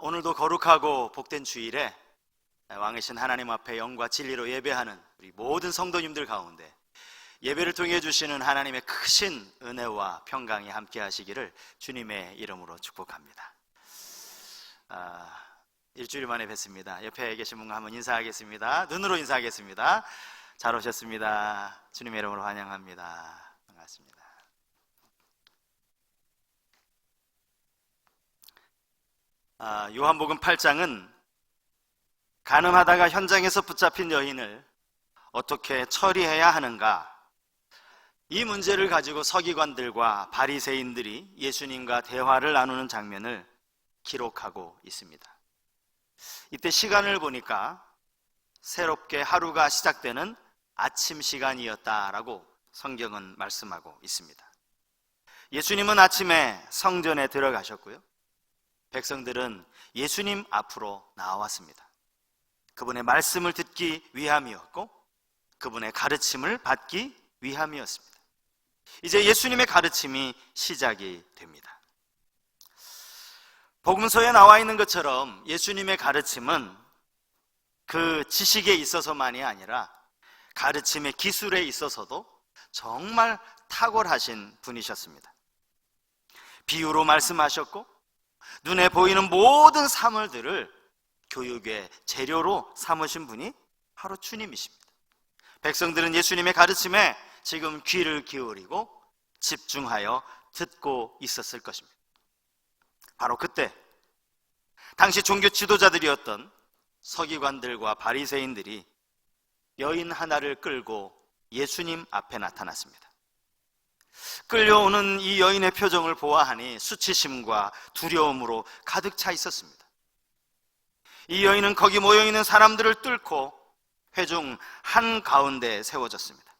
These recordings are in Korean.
오늘도 거룩하고 복된 주일에 왕이신 하나님 앞에 영과 진리로 예배하는 우리 모든 성도님들 가운데 예배를 통해 주시는 하나님의 크신 은혜와 평강이 함께 하시기를 주님의 이름으로 축복합니다. 일주일 만에 뵙습니다. 옆에 계신 분과 한번 인사하겠습니다. 눈으로 인사하겠습니다. 잘 오셨습니다. 주님의 이름으로 환영합니다. 반갑습니다. 요한복음 8장은 가늠하다가 현장에서 붙잡힌 여인을 어떻게 처리해야 하는가, 이 문제를 가지고 서기관들과 바리새인들이 예수님과 대화를 나누는 장면을 기록하고 있습니다. 이때 시간을 보니까 새롭게 하루가 시작되는 아침 시간이었다라고 성경은 말씀하고 있습니다. 예수님은 아침에 성전에 들어가셨고요, 백성들은 예수님 앞으로 나왔습니다. 그분의 말씀을 듣기 위함이었고 그분의 가르침을 받기 위함이었습니다. 이제 예수님의 가르침이 시작이 됩니다. 복음서에 나와 있는 것처럼 예수님의 가르침은 그 지식에 있어서만이 아니라 가르침의 기술에 있어서도 정말 탁월하신 분이셨습니다. 비유로 말씀하셨고 눈에 보이는 모든 사물들을 교육의 재료로 삼으신 분이 바로 주님이십니다. 백성들은 예수님의 가르침에 지금 귀를 기울이고 집중하여 듣고 있었을 것입니다. 바로 그때 당시 종교 지도자들이었던 서기관들과 바리새인들이 여인 하나를 끌고 예수님 앞에 나타났습니다. 끌려오는 이 여인의 표정을 보아하니 수치심과 두려움으로 가득 차 있었습니다. 이 여인은 거기 모여있는 사람들을 뚫고 회중 한가운데에 세워졌습니다.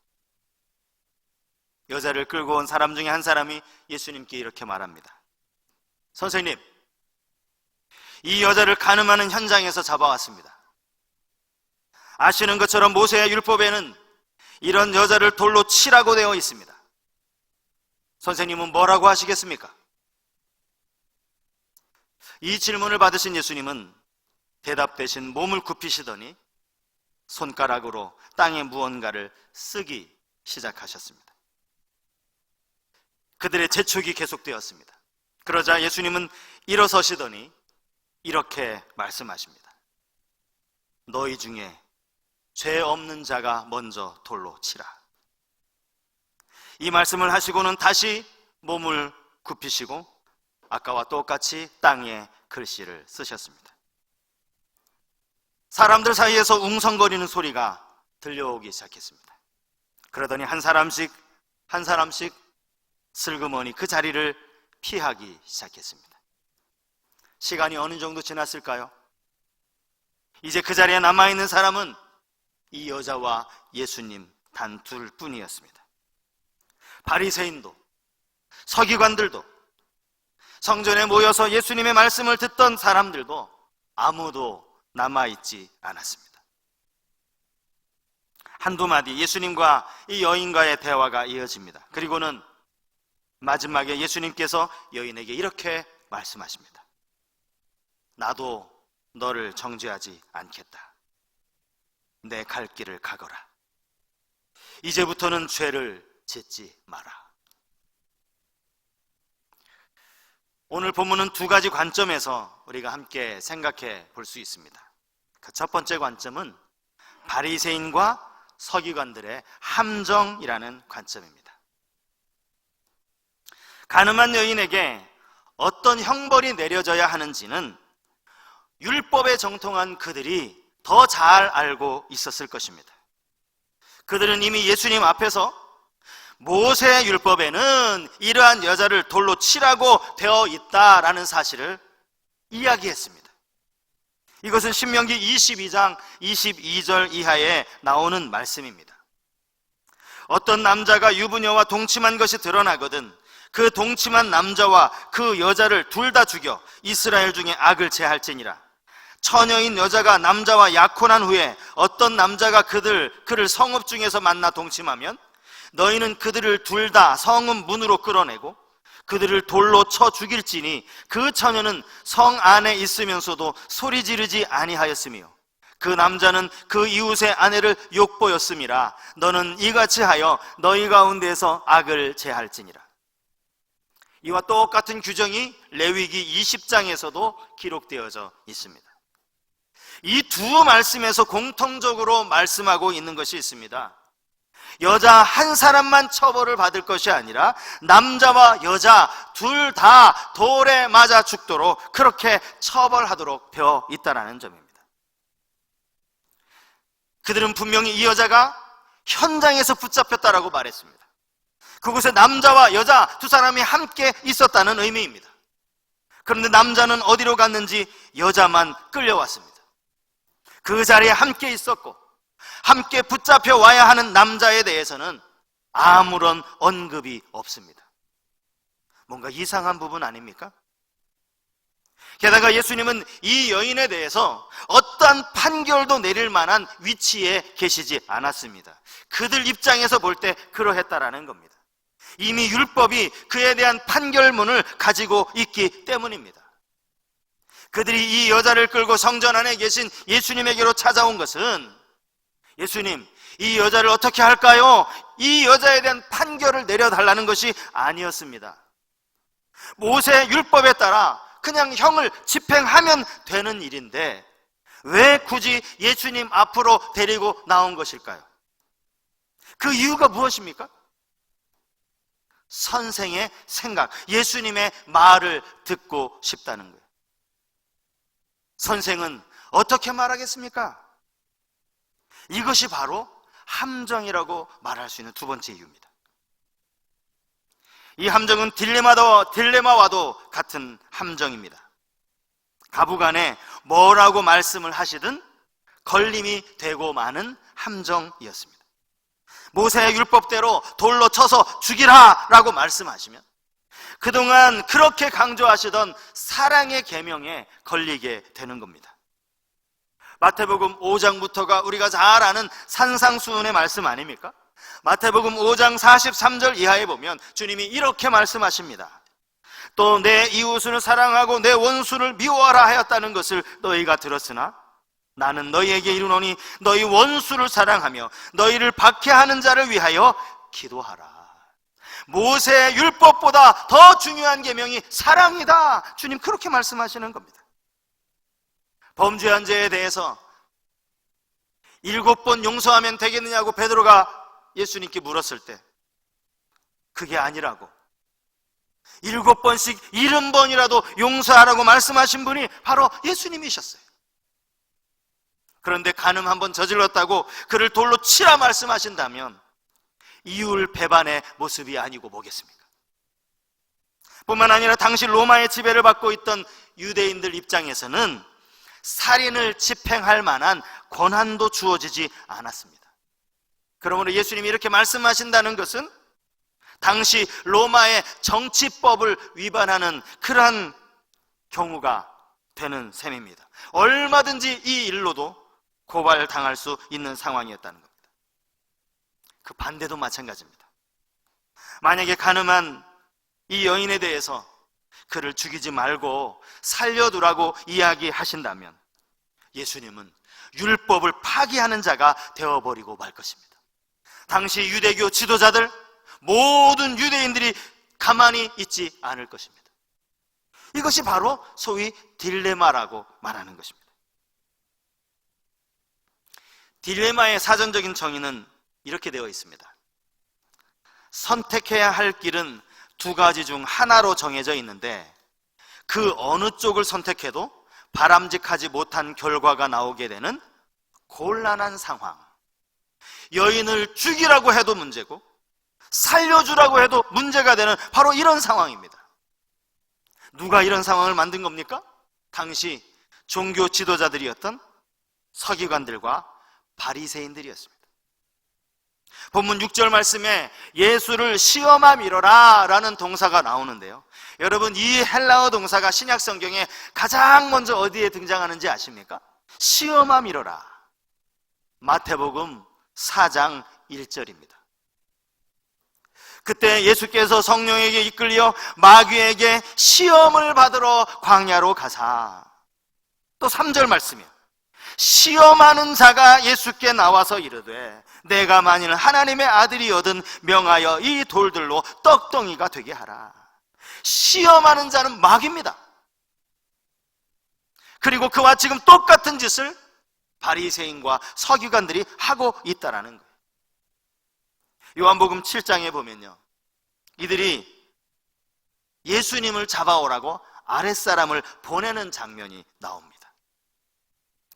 여자를 끌고 온 사람 중에 한 사람이 예수님께 이렇게 말합니다. 선생님, 이 여자를 간음하는 현장에서 잡아왔습니다. 아시는 것처럼 모세의 율법에는 이런 여자를 돌로 치라고 되어 있습니다. 선생님은 뭐라고 하시겠습니까? 이 질문을 받으신 예수님은 대답 대신 몸을 굽히시더니 손가락으로 땅에 무언가를 쓰기 시작하셨습니다. 그들의 재촉이 계속되었습니다. 그러자 예수님은 일어서시더니 이렇게 말씀하십니다. 너희 중에 죄 없는 자가 먼저 돌로 치라. 이 말씀을 하시고는 다시 몸을 굽히시고 아까와 똑같이 땅에 글씨를 쓰셨습니다. 사람들 사이에서 웅성거리는 소리가 들려오기 시작했습니다. 그러더니 한 사람씩 슬그머니 그 자리를 피하기 시작했습니다. 시간이 어느 정도 지났을까요? 이제 그 자리에 남아있는 사람은 이 여자와 예수님 단 둘뿐이었습니다. 바리새인도 서기관들도 성전에 모여서 예수님의 말씀을 듣던 사람들도 아무도 남아있지 않았습니다. 한두 마디 예수님과 이 여인과의 대화가 이어집니다. 그리고는 마지막에 예수님께서 여인에게 이렇게 말씀하십니다. 나도 너를 정죄하지 않겠다. 내 갈 길을 가거라. 이제부터는 죄를 짓지 마라. 오늘 본문은 두 가지 관점에서 우리가 함께 생각해 볼 수 있습니다. 그 첫 번째 관점은 바리새인과 서기관들의 함정이라는 관점입니다. 간음한 여인에게 어떤 형벌이 내려져야 하는지는 율법에 정통한 그들이 더 잘 알고 있었을 것입니다. 그들은 이미 예수님 앞에서 모세 율법에는 이러한 여자를 돌로 치라고 되어 있다라는 사실을 이야기했습니다. 이것은 신명기 22장 22절 이하에 나오는 말씀입니다. 어떤 남자가 유부녀와 동침한 것이 드러나거든 그 동침한 남자와 그 여자를 둘 다 죽여 이스라엘 중에 악을 제할지니라. 처녀인 여자가 남자와 약혼한 후에 어떤 남자가 그를 성읍 중에서 만나 동침하면 너희는 그들을 둘 다 성읍 문으로 끌어내고 그들을 돌로 쳐 죽일지니 그 처녀는 성 안에 있으면서도 소리 지르지 아니하였으며 그 남자는 그 이웃의 아내를 욕보였음이라. 너는 이같이 하여 너희 가운데서 악을 제할지니라. 이와 똑같은 규정이 레위기 20장에서도 기록되어져 있습니다. 이 두 말씀에서 공통적으로 말씀하고 있는 것이 있습니다. 여자 한 사람만 처벌을 받을 것이 아니라 남자와 여자 둘 다 돌에 맞아 죽도록 그렇게 처벌하도록 되어 있다는 점입니다. 그들은 분명히 이 여자가 현장에서 붙잡혔다라고 말했습니다. 그곳에 남자와 여자 두 사람이 함께 있었다는 의미입니다. 그런데 남자는 어디로 갔는지 여자만 끌려왔습니다. 그 자리에 함께 있었고 함께 붙잡혀 와야 하는 남자에 대해서는 아무런 언급이 없습니다. 뭔가 이상한 부분 아닙니까? 게다가 예수님은 이 여인에 대해서 어떠한 판결도 내릴 만한 위치에 계시지 않았습니다. 그들 입장에서 볼 때 그러했다라는 겁니다. 이미 율법이 그에 대한 판결문을 가지고 있기 때문입니다. 그들이 이 여자를 끌고 성전 안에 계신 예수님에게로 찾아온 것은 예수님, 이 여자를 어떻게 할까요? 이 여자에 대한 판결을 내려달라는 것이 아니었습니다. 모세 율법에 따라 그냥 형을 집행하면 되는 일인데 왜 굳이 예수님 앞으로 데리고 나온 것일까요? 그 이유가 무엇입니까? 선생의 생각, 예수님의 말을 듣고 싶다는 거예요. 선생은 어떻게 말하겠습니까? 이것이 바로 함정이라고 말할 수 있는 두 번째 이유입니다. 이 함정은 딜레마와도 같은 함정입니다. 가부간에 뭐라고 말씀을 하시든 걸림이 되고 마는 함정이었습니다. 모세의 율법대로 돌로 쳐서 죽이라 라고 말씀하시면 그동안 그렇게 강조하시던 사랑의 계명에 걸리게 되는 겁니다. 마태복음 5장부터가 우리가 잘 아는 산상수훈의 말씀 아닙니까? 마태복음 5장 43절 이하에 보면 주님이 이렇게 말씀하십니다. 또 내 이웃을 사랑하고 내 원수를 미워하라 하였다는 것을 너희가 들었으나 나는 너희에게 이르노니 너희 원수를 사랑하며 너희를 박해하는 자를 위하여 기도하라. 모세의 율법보다 더 중요한 계명이 사랑이다. 주님 그렇게 말씀하시는 겁니다. 범죄한 죄에 대해서 7번 용서하면 되겠느냐고 베드로가 예수님께 물었을 때 그게 아니라고 7번씩 70번이라도 용서하라고 말씀하신 분이 바로 예수님이셨어요. 그런데 간음 한번 저질렀다고 그를 돌로 치라 말씀하신다면 이율 배반의 모습이 아니고 뭐겠습니까? 뿐만 아니라 당시 로마의 지배를 받고 있던 유대인들 입장에서는 살인을 집행할 만한 권한도 주어지지 않았습니다. 그러므로 예수님이 이렇게 말씀하신다는 것은 당시 로마의 정치법을 위반하는 그러한 경우가 되는 셈입니다. 얼마든지 이 일로도 고발당할 수 있는 상황이었다는 겁니다. 그 반대도 마찬가지입니다. 만약에 간음한 이 여인에 대해서 그를 죽이지 말고 살려두라고 이야기하신다면 예수님은 율법을 파기하는 자가 되어버리고 말 것입니다. 당시 유대교 지도자들 모든 유대인들이 가만히 있지 않을 것입니다. 이것이 바로 소위 딜레마라고 말하는 것입니다. 딜레마의 사전적인 정의는 이렇게 되어 있습니다. 선택해야 할 길은 두 가지 중 하나로 정해져 있는데 그 어느 쪽을 선택해도 바람직하지 못한 결과가 나오게 되는 곤란한 상황. 여인을 죽이라고 해도 문제고 살려주라고 해도 문제가 되는 바로 이런 상황입니다. 누가 이런 상황을 만든 겁니까? 당시 종교 지도자들이었던 서기관들과 바리새인들이었습니다. 본문 6절 말씀에 예수를 시험하 미뤄라 라는 동사가 나오는데요, 여러분 이 헬라어 동사가 신약 성경에 가장 먼저 어디에 등장하는지 아십니까? 시험하 미뤄라. 마태복음 4장 1절입니다. 그때 예수께서 성령에게 이끌려 마귀에게 시험을 받으러 광야로 가사, 또 3절 말씀이요, 시험하는 자가 예수께 나와서 이르되 내가 만일 하나님의 아들이거든 명하여 이 돌들로 떡덩이가 되게 하라. 시험하는 자는 마귀입니다. 그리고 그와 지금 똑같은 짓을 바리새인과 서기관들이 하고 있다라는 거예요. 요한복음 7장에 보면요, 이들이 예수님을 잡아오라고 아랫사람을 보내는 장면이 나옵니다.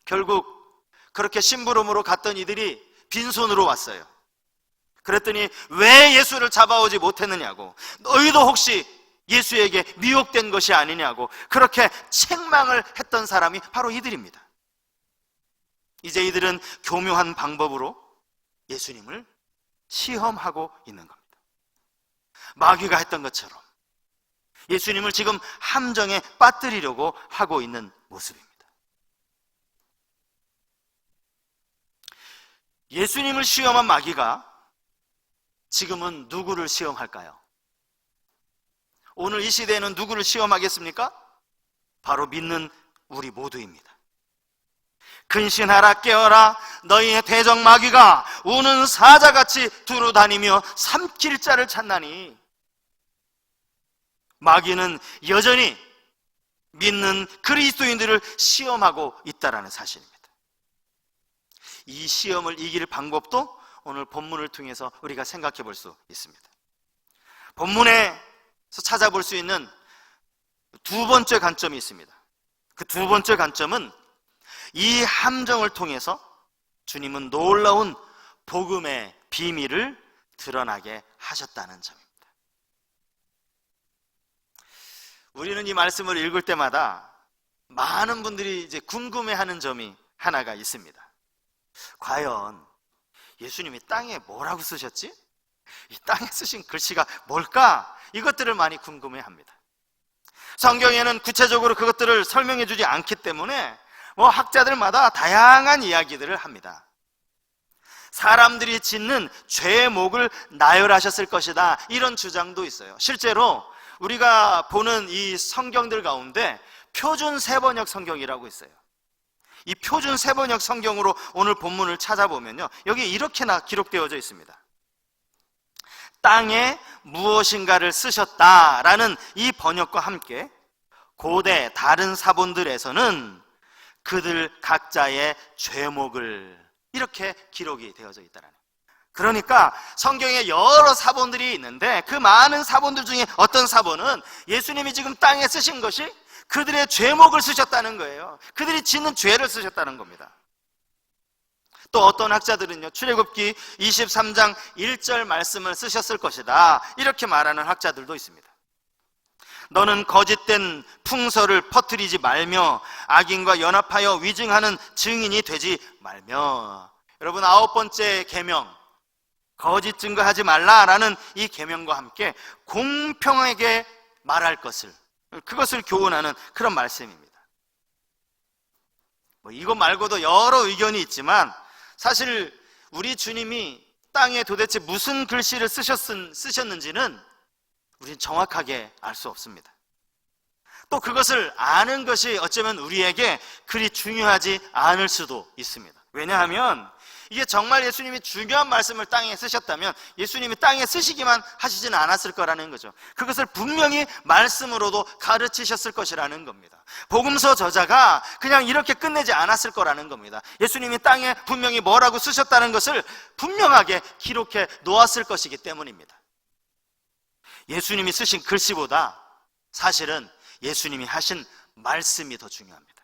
결국 그렇게 심부름으로 갔던 이들이 빈손으로 왔어요. 그랬더니 왜 예수를 잡아오지 못했느냐고, 너희도 혹시 예수에게 미혹된 것이 아니냐고 그렇게 책망을 했던 사람이 바로 이들입니다. 이제 이들은 교묘한 방법으로 예수님을 시험하고 있는 겁니다. 마귀가 했던 것처럼 예수님을 지금 함정에 빠뜨리려고 하고 있는 모습입니다. 예수님을 시험한 마귀가 지금은 누구를 시험할까요? 오늘 이 시대에는 누구를 시험하겠습니까? 바로 믿는 우리 모두입니다. 근신하라, 깨어라, 너희의 대적 마귀가 우는 사자같이 두루 다니며 삼킬 자를 찾나니. 마귀는 여전히 믿는 그리스도인들을 시험하고 있다는 사실입니다. 이 시험을 이길 방법도 오늘 본문을 통해서 우리가 생각해 볼 수 있습니다. 본문에서 찾아볼 수 있는 두 번째 관점이 있습니다. 그 두 번째 관점은 이 함정을 통해서 주님은 놀라운 복음의 비밀을 드러나게 하셨다는 점입니다. 우리는 이 말씀을 읽을 때마다 많은 분들이 이제 궁금해하는 점이 하나가 있습니다. 과연 예수님이 땅에 뭐라고 쓰셨지? 이 땅에 쓰신 글씨가 뭘까? 이것들을 많이 궁금해합니다. 성경에는 구체적으로 그것들을 설명해 주지 않기 때문에 학자들마다 다양한 이야기들을 합니다. 사람들이 짓는 죄목을 나열하셨을 것이다, 이런 주장도 있어요. 실제로 우리가 보는 이 성경들 가운데 표준 세번역 성경이라고 있어요. 이 표준 세번역 성경으로 오늘 본문을 찾아보면요, 여기 이렇게나 기록되어져 있습니다. 땅에 무엇인가를 쓰셨다라는 이 번역과 함께 고대 다른 사본들에서는 그들 각자의 죄목을 이렇게 기록이 되어져 있다는 거예요. 그러니까 성경에 여러 사본들이 있는데 그 많은 사본들 중에 어떤 사본은 예수님이 지금 땅에 쓰신 것이 그들의 죄목을 쓰셨다는 거예요. 그들이 짓는 죄를 쓰셨다는 겁니다. 또 어떤 학자들은요, 출애굽기 23장 1절 말씀을 쓰셨을 것이다, 이렇게 말하는 학자들도 있습니다. 너는 거짓된 풍설을 퍼뜨리지 말며 악인과 연합하여 위증하는 증인이 되지 말며. 여러분, 9번째 계명, 거짓 증거하지 말라라는 이 계명과 함께 공평하게 말할 것을, 그것을 교훈하는 그런 말씀입니다. 이거 말고도 여러 의견이 있지만 사실 우리 주님이 땅에 도대체 무슨 글씨를 쓰셨는지는 우리는 정확하게 알 수 없습니다. 또 그것을 아는 것이 어쩌면 우리에게 그리 중요하지 않을 수도 있습니다. 왜냐하면 이게 정말 예수님이 중요한 말씀을 땅에 쓰셨다면 예수님이 땅에 쓰시기만 하시지는 않았을 거라는 거죠. 그것을 분명히 말씀으로도 가르치셨을 것이라는 겁니다. 복음서 저자가 그냥 이렇게 끝내지 않았을 거라는 겁니다. 예수님이 땅에 분명히 뭐라고 쓰셨다는 것을 분명하게 기록해 놓았을 것이기 때문입니다. 예수님이 쓰신 글씨보다 사실은 예수님이 하신 말씀이 더 중요합니다.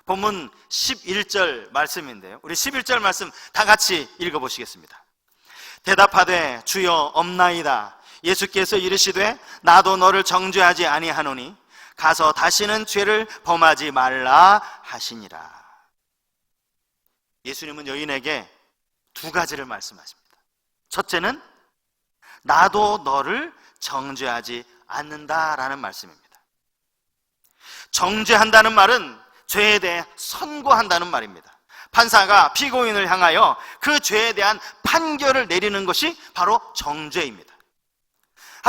본문 11절 말씀인데요, 우리 11절 말씀 다 같이 읽어보시겠습니다. 대답하되 주여 없나이다. 예수께서 이르시되 나도 너를 정죄하지 아니하노니 가서 다시는 죄를 범하지 말라 하시니라. 예수님은 여인에게 두 가지를 말씀하십니다. 첫째는 나도 너를 정죄하지 않는다라는 말씀입니다. 정죄한다는 말은 죄에 대해 선고한다는 말입니다. 판사가 피고인을 향하여 그 죄에 대한 판결을 내리는 것이 바로 정죄입니다.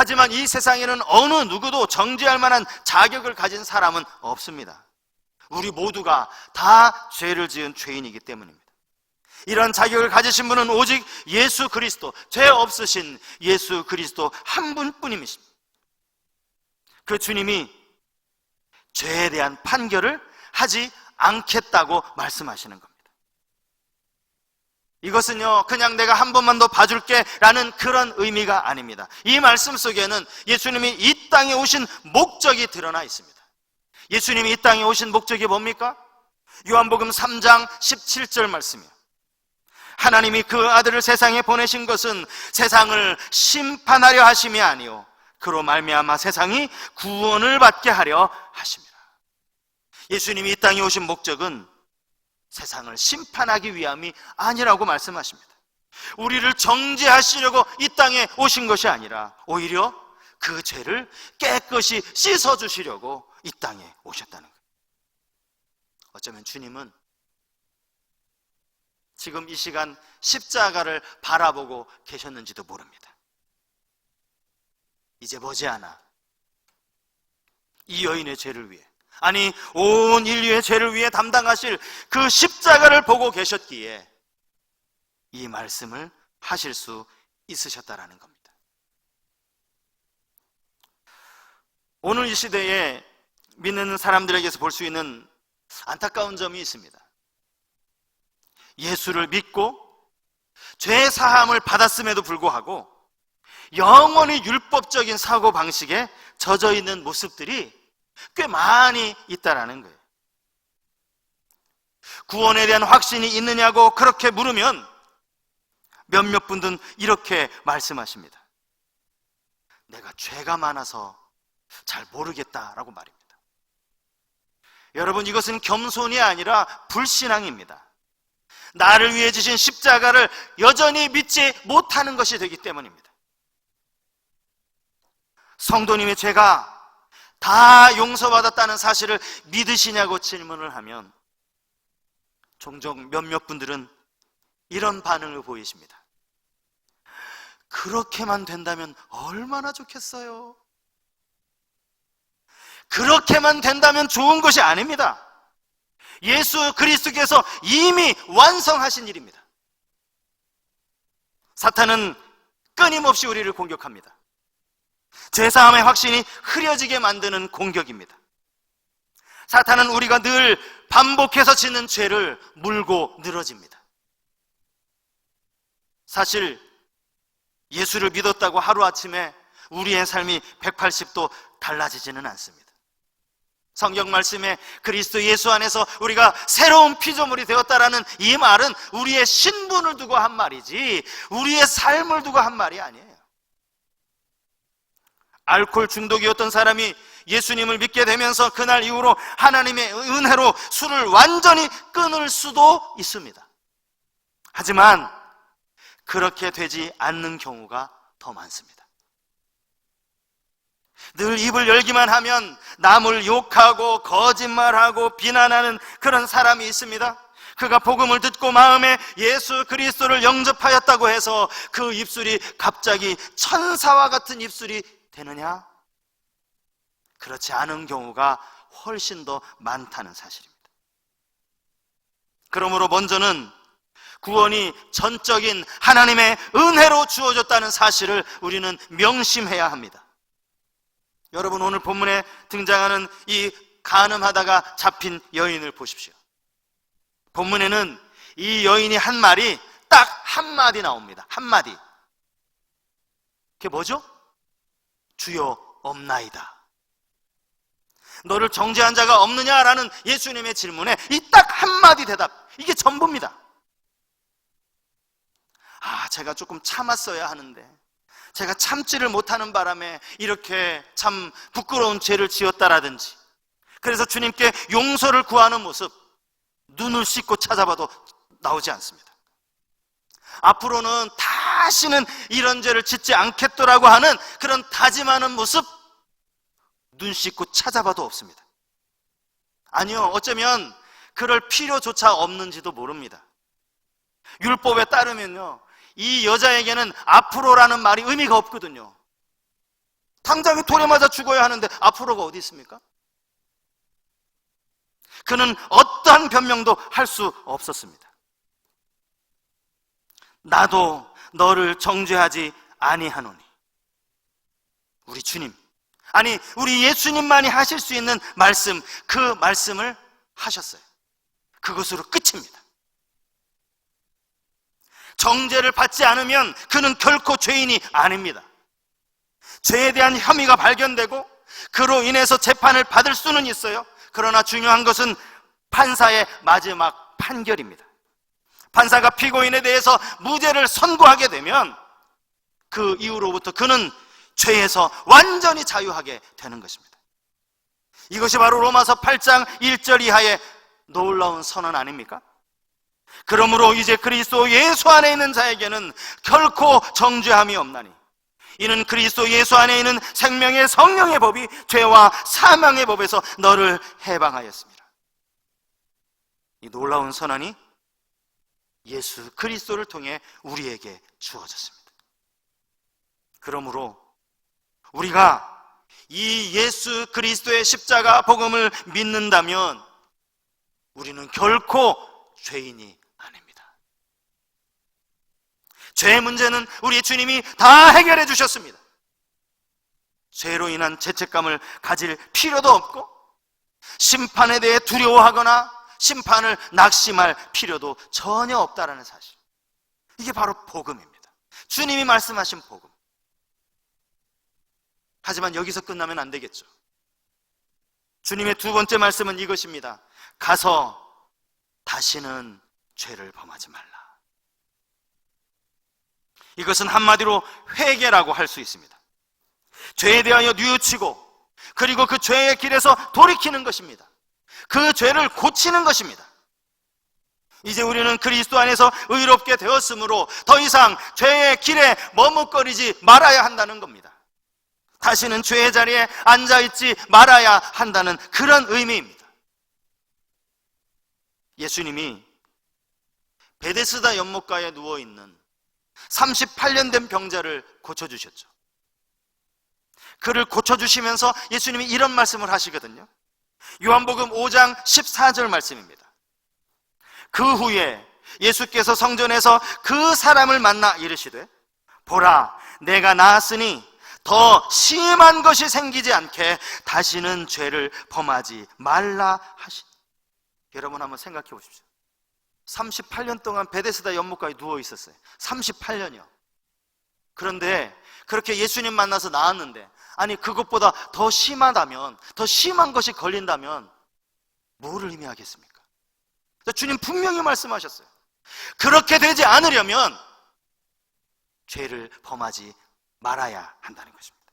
하지만 이 세상에는 어느 누구도 정죄할 만한 자격을 가진 사람은 없습니다. 우리 모두가 다 죄를 지은 죄인이기 때문입니다. 이런 자격을 가지신 분은 오직 예수 그리스도, 죄 없으신 예수 그리스도 한 분뿐이십니다. 그 주님이 죄에 대한 판결을 하지 않겠다고 말씀하시는 겁니다. 이것은요, 그냥 내가 한 번만 더 봐줄게 라는 그런 의미가 아닙니다. 이 말씀 속에는 예수님이 이 땅에 오신 목적이 드러나 있습니다. 예수님이 이 땅에 오신 목적이 뭡니까? 요한복음 3장 17절 말씀이요. 하나님이 그 아들을 세상에 보내신 것은 세상을 심판하려 하심이 아니요 그로 말미암아 세상이 구원을 받게 하려 하심이라. 예수님이 이 땅에 오신 목적은 세상을 심판하기 위함이 아니라고 말씀하십니다. 우리를 정죄하시려고 이 땅에 오신 것이 아니라 오히려 그 죄를 깨끗이 씻어주시려고 이 땅에 오셨다는 거예요. 어쩌면 주님은 지금 이 시간 십자가를 바라보고 계셨는지도 모릅니다. 이제 머지않아 이 여인의 죄를 위해, 아니 온 인류의 죄를 위해 담당하실 그 십자가를 보고 계셨기에 이 말씀을 하실 수 있으셨다라는 겁니다. 오늘 이 시대에 믿는 사람들에게서 볼 수 있는 안타까운 점이 있습니다. 예수를 믿고 죄 사함을 받았음에도 불구하고 영원히 율법적인 사고방식에 젖어 있는 모습들이 꽤 많이 있다라는 거예요. 구원에 대한 확신이 있느냐고 그렇게 물으면 몇몇 분들은 이렇게 말씀하십니다. 내가 죄가 많아서 잘 모르겠다라고 말입니다. 여러분, 이것은 겸손이 아니라 불신앙입니다. 나를 위해 지신 십자가를 여전히 믿지 못하는 것이 되기 때문입니다. 성도님의 죄가 다 용서받았다는 사실을 믿으시냐고 질문을 하면 종종 몇몇 분들은 이런 반응을 보이십니다. 그렇게만 된다면 얼마나 좋겠어요. 그렇게만 된다면 좋은 것이 아닙니다. 예수 그리스도께서 이미 완성하신 일입니다. 사탄은 끊임없이 우리를 공격합니다. 죄사함의 확신이 흐려지게 만드는 공격입니다. 사탄은 우리가 늘 반복해서 짓는 죄를 물고 늘어집니다. 사실 예수를 믿었다고 하루아침에 우리의 삶이 180도 달라지지는 않습니다. 성경 말씀에 그리스도 예수 안에서 우리가 새로운 피조물이 되었다라는 이 말은 우리의 신분을 두고 한 말이지 우리의 삶을 두고 한 말이 아니에요. 알코올 중독이었던 사람이 예수님을 믿게 되면서 그날 이후로 하나님의 은혜로 술을 완전히 끊을 수도 있습니다. 하지만 그렇게 되지 않는 경우가 더 많습니다. 늘 입을 열기만 하면 남을 욕하고 거짓말하고 비난하는 그런 사람이 있습니다. 그가 복음을 듣고 마음에 예수 그리스도를 영접하였다고 해서 그 입술이 갑자기 천사와 같은 입술이 되느냐? 그렇지 않은 경우가 훨씬 더 많다는 사실입니다. 그러므로 먼저는 구원이 전적인 하나님의 은혜로 주어졌다는 사실을 우리는 명심해야 합니다. 여러분, 오늘 본문에 등장하는 이 간음하다가 잡힌 여인을 보십시오. 본문에는 이 여인이 한 말이 딱 한마디 나옵니다. 한마디. 그게 뭐죠? 주여 없나이다. 너를 정죄한 자가 없느냐라는 예수님의 질문에 이 딱 한마디 대답, 이게 전부입니다. 제가 조금 참았어야 하는데 제가 참지를 못하는 바람에 이렇게 참 부끄러운 죄를 지었다라든지, 그래서 주님께 용서를 구하는 모습, 눈을 씻고 찾아봐도 나오지 않습니다. 앞으로는 다시는 이런 죄를 짓지 않겠더라고 하는 그런 다짐하는 모습, 눈 씻고 찾아봐도 없습니다. 아니요, 어쩌면 그럴 필요조차 없는지도 모릅니다. 율법에 따르면요, 이 여자에게는 앞으로라는 말이 의미가 없거든요. 당장에 돌에 맞아 죽어야 하는데 앞으로가 어디 있습니까? 그는 어떠한 변명도 할 수 없었습니다. 나도 너를 정죄하지 아니하노니. 우리 주님, 아니 우리 예수님만이 하실 수 있는 말씀, 그 말씀을 하셨어요. 그것으로 끝입니다. 정죄를 받지 않으면 그는 결코 죄인이 아닙니다. 죄에 대한 혐의가 발견되고 그로 인해서 재판을 받을 수는 있어요. 그러나 중요한 것은 판사의 마지막 판결입니다. 판사가 피고인에 대해서 무죄를 선고하게 되면 그 이후로부터 그는 죄에서 완전히 자유하게 되는 것입니다. 이것이 바로 로마서 8장 1절 이하의 놀라운 선언 아닙니까? 그러므로 이제 그리스도 예수 안에 있는 자에게는 결코 정죄함이 없나니 이는 그리스도 예수 안에 있는 생명의 성령의 법이 죄와 사망의 법에서 너를 해방하였습니다. 이 놀라운 선언이 예수 그리스도를 통해 우리에게 주어졌습니다. 그러므로 우리가 이 예수 그리스도의 십자가 복음을 믿는다면 우리는 결코 죄인이 아닙니다. 죄의 문제는 우리 주님이 다 해결해 주셨습니다. 죄로 인한 죄책감을 가질 필요도 없고 심판에 대해 두려워하거나 심판을 낙심할 필요도 전혀 없다라는 사실, 이게 바로 복음입니다. 주님이 말씀하신 복음. 하지만 여기서 끝나면 안 되겠죠. 주님의 두 번째 말씀은 이것입니다. 가서 다시는 죄를 범하지 말라. 이것은 한마디로 회개라고 할 수 있습니다. 죄에 대하여 뉘우치고 그리고 그 죄의 길에서 돌이키는 것입니다. 그 죄를 고치는 것입니다. 이제 우리는 그리스도 안에서 의롭게 되었으므로 더 이상 죄의 길에 머뭇거리지 말아야 한다는 겁니다. 다시는 죄의 자리에 앉아있지 말아야 한다는 그런 의미입니다. 예수님이 베데스다 연못가에 누워있는 38년 된 병자를 고쳐주셨죠. 그를 고쳐주시면서 예수님이 이런 말씀을 하시거든요. 요한복음 5장 14절 말씀입니다. 그 후에 예수께서 성전에서 그 사람을 만나 이르시되 보라, 내가 나았으니 더 심한 것이 생기지 않게 다시는 죄를 범하지 말라 하시니. 여러분 한번 생각해 보십시오. 38년 동안 베데스다 연못가에 누워 있었어요. 38년이요. 그런데 그렇게 예수님 만나서 나았는데, 아니 그것보다 더 심하다면, 더 심한 것이 걸린다면 뭐를 의미하겠습니까? 주님 분명히 말씀하셨어요. 그렇게 되지 않으려면 죄를 범하지 말아야 한다는 것입니다.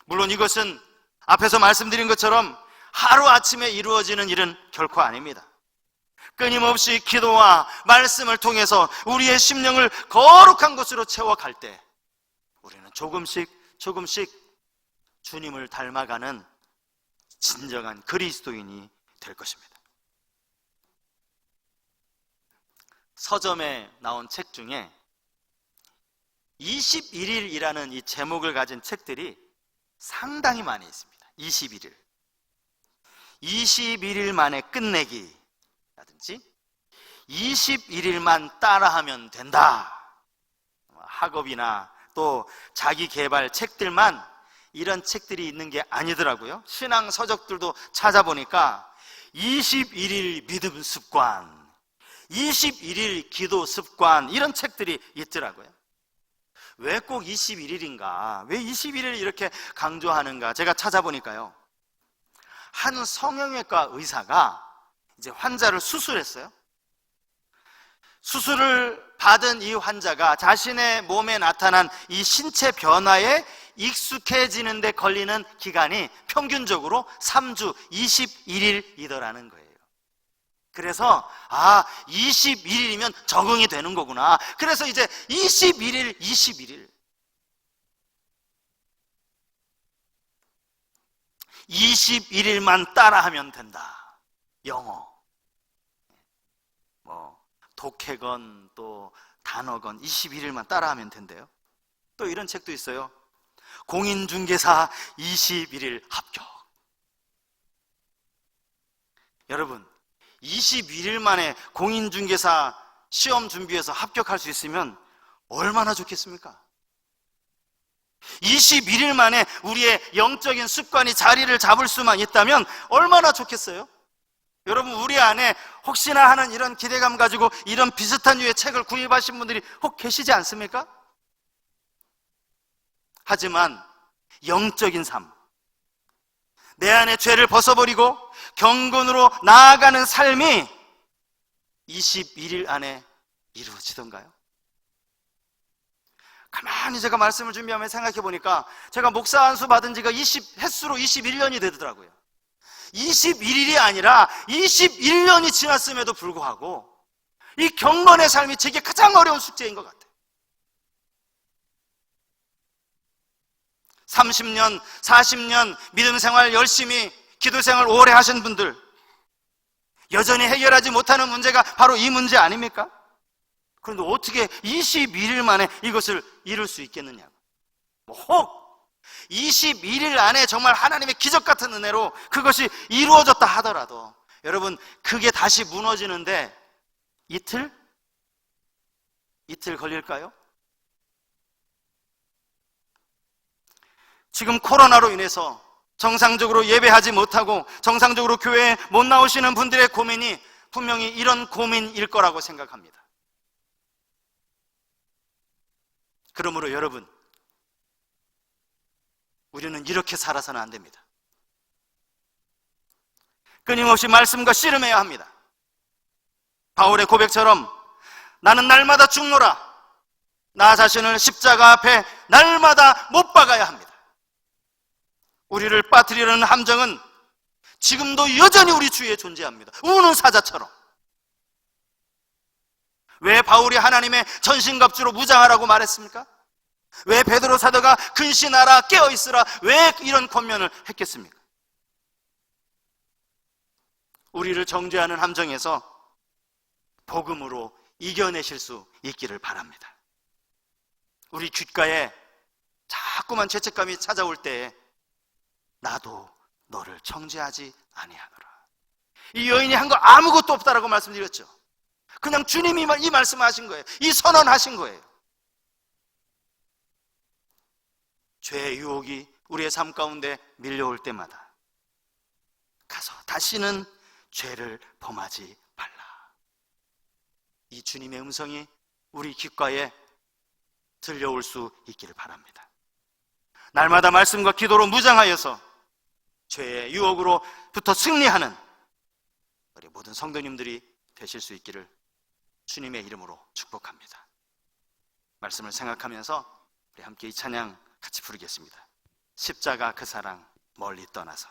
물론 이것은 앞에서 말씀드린 것처럼 하루아침에 이루어지는 일은 결코 아닙니다. 끊임없이 기도와 말씀을 통해서 우리의 심령을 거룩한 곳으로 채워갈 때 우리는 조금씩 주님을 닮아가는 진정한 그리스도인이 될 것입니다. 서점에 나온 책 중에 21일이라는 이 제목을 가진 책들이 상당히 많이 있습니다. 21일. 21일 만에 끝내기 라든지 21일만 따라하면 된다. 학업이나 또 자기 개발 책들만 이런 책들이 있는 게 아니더라고요. 신앙 서적들도 찾아보니까 21일 믿음 습관, 21일 기도 습관, 이런 책들이 있더라고요. 왜 꼭 21일인가? 왜 21일을 이렇게 강조하는가? 제가 찾아보니까요, 한 성형외과 의사가 이제 환자를 수술했어요. 수술을 받은 이 환자가 자신의 몸에 나타난 이 신체 변화에 익숙해지는 데 걸리는 기간이 평균적으로 3주 21일이더라는 거예요. 그래서 21일이면 적응이 되는 거구나. 그래서 이제 21일 21일만 따라하면 된다. 영어, 독해건 또 단어건 21일만 따라하면 된대요. 또 이런 책도 있어요. 공인중개사 21일 합격. 여러분, 21일 만에 공인중개사 시험 준비해서 합격할 수 있으면 얼마나 좋겠습니까? 21일 만에 우리의 영적인 습관이 자리를 잡을 수만 있다면 얼마나 좋겠어요? 여러분, 우리 안에 혹시나 하는 이런 기대감 가지고 이런 비슷한 류의 책을 구입하신 분들이 혹 계시지 않습니까? 하지만 영적인 삶, 내 안에 죄를 벗어버리고 경건으로 나아가는 삶이 21일 안에 이루어지던가요? 가만히 제가 말씀을 준비하며 생각해 보니까 제가 목사 안수 받은 지가 햇수로 21년이 되더라고요. 21일이 아니라 21년이 지났음에도 불구하고 이 경건의 삶이 제게 가장 어려운 숙제인 것 같아요. 30년, 40년 믿음 생활 열심히 기도 생활 오래 하신 분들, 여전히 해결하지 못하는 문제가 바로 이 문제 아닙니까? 그런데 어떻게 21일 만에 이것을 이룰 수 있겠느냐고. 혹 21일 안에 정말 하나님의 기적 같은 은혜로 그것이 이루어졌다 하더라도 여러분, 그게 다시 무너지는데 이틀 걸릴까요? 지금 코로나로 인해서 정상적으로 예배하지 못하고 정상적으로 교회에 못 나오시는 분들의 고민이 분명히 이런 고민일 거라고 생각합니다. 그러므로 여러분, 우리는 이렇게 살아서는 안 됩니다. 끊임없이 말씀과 씨름해야 합니다. 바울의 고백처럼 나는 날마다 죽노라, 나 자신을 십자가 앞에 날마다 못 박아야 합니다. 우리를 빠뜨리려는 함정은 지금도 여전히 우리 주위에 존재합니다. 우는 사자처럼. 왜 바울이 하나님의 전신갑주로 무장하라고 말했습니까? 왜 베드로 사도가 근신하라 깨어있으라 왜 이런 권면을 했겠습니까? 우리를 정죄하는 함정에서 복음으로 이겨내실 수 있기를 바랍니다. 우리 귓가에 자꾸만 죄책감이 찾아올 때에 나도 너를 정죄하지 아니하노라. 이 여인이 한 거 아무것도 없다라고 말씀드렸죠. 그냥 주님이 이 말씀하신 거예요. 이 선언하신 거예요. 죄의 유혹이 우리의 삶 가운데 밀려올 때마다 가서 다시는 죄를 범하지 말라. 이 주님의 음성이 우리 귓가에 들려올 수 있기를 바랍니다. 날마다 말씀과 기도로 무장하여서 죄의 유혹으로부터 승리하는 우리 모든 성도님들이 되실 수 있기를 주님의 이름으로 축복합니다. 말씀을 생각하면서 우리 함께 이 찬양 같이 부르겠습니다. 십자가 그 사랑 멀리 떠나서.